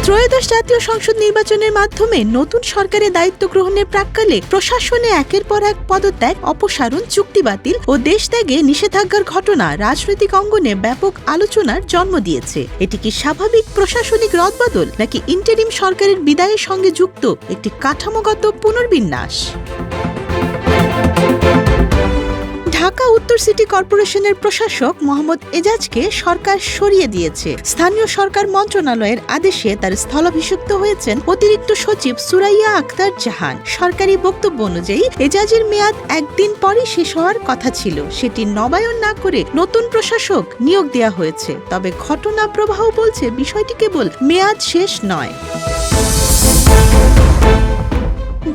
ত্রয়োদশ জাতীয় সংসদ নির্বাচনের মাধ্যমে নতুন সরকারের দায়িত্ব গ্রহণের প্রাক্কালে প্রশাসনে একের পর এক পদত্যাগ, অপসারণ, চুক্তি বাতিল ও দেশ ত্যাগে নিষেধাজ্ঞার ঘটনা রাজনৈতিক অঙ্গনে ব্যাপক আলোচনার জন্ম দিয়েছে। এটি কি স্বাভাবিক প্রশাসনিক রদবদল নাকি ইন্টারিম সরকারের বিদায়ের সঙ্গে যুক্ত একটি কাঠামোগত পুনর্বিন্যাস? ঢাকা উত্তর সিটি কর্পোরেশনের প্রশাসক মোহাম্মদ এজাজকে সরকার সরিয়ে দিয়েছে। স্থানীয় সরকার মন্ত্রণালয়ের আদেশে তার স্থলাভিষিক্ত হয়েছেন অতিরিক্ত সচিব সুরাইয়া আক্তার জাহান। সরকারি বক্তব্য অনুযায়ী এজাজের মেয়াদ একদিন পরই শেষ হওয়ার কথা ছিল, সেটি নবায়ন না করে নতুন প্রশাসক নিয়োগ দেওয়া হয়েছে। তবে ঘটনা প্রবাহ বলছে বিষয়টি কেবল মেয়াদ শেষ নয়।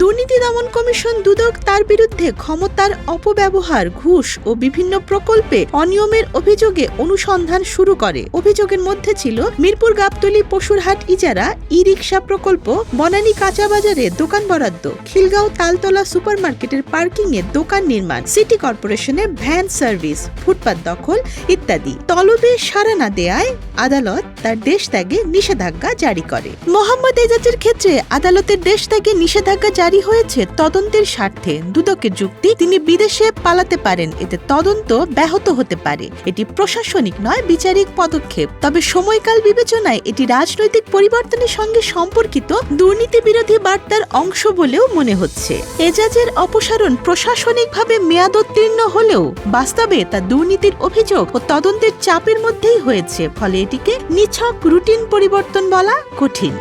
দুর্নীতি দমন কমিশন দুদক তার বিরুদ্ধে ক্ষমতার অপব্যবহার, ঘুষ ও বিভিন্ন প্রকল্পে অনিয়মের অভিযোগে অনুসন্ধান শুরু করে। অভিযোগের মধ্যে ছিল মিরপুর গাবতলী পশুরহাট ইজারা, ই রিকশা প্রকল্প, বনানী কাঁচা বাজারে দোকান বরাদ্দ, খিলগাঁও তালতলা সুপারমার্কেটের পার্কিং এ দোকান নির্মাণ, সিটি কর্পোরেশনের ভ্যান সার্ভিস, ফুটপাত দখল ইত্যাদি। তলবে সাড়া না দেয়ায় আদালত তার দেশ ত্যাগে নিষেধাজ্ঞা জারি করে। মোহাম্মদ এজাজের ক্ষেত্রে আদালতের দেশ ত্যাগে নিষেধাজ্ঞা জারি হয়েছে তদন্তের স্বার্থে। দুদকের যুক্তি, তিনি বিদেশে পালাতে পারেন, এতে তদন্ত ব্যাহত হতে পারে। এটি প্রশাসনিক নয়, বিচারিক পদক্ষেপ। তবে সময়কাল বিবেচনায় এটি রাজনৈতিক পরিবর্তনের সঙ্গে সম্পর্কিত দুর্নীতি বিরোধী বার্তার অংশ বলেও মনে হচ্ছে। এজাজের অপসারণ প্রশাসনিকভাবে মেয়াদোত্তীর্ণ হলেও বাস্তবে তা দুর্নীতির অভিযোগ ও তদন্তের চাপের মধ্যেই হয়েছে। ফলে এটিকে নিছক রুটিন পরিবর্তন বলা কঠিন।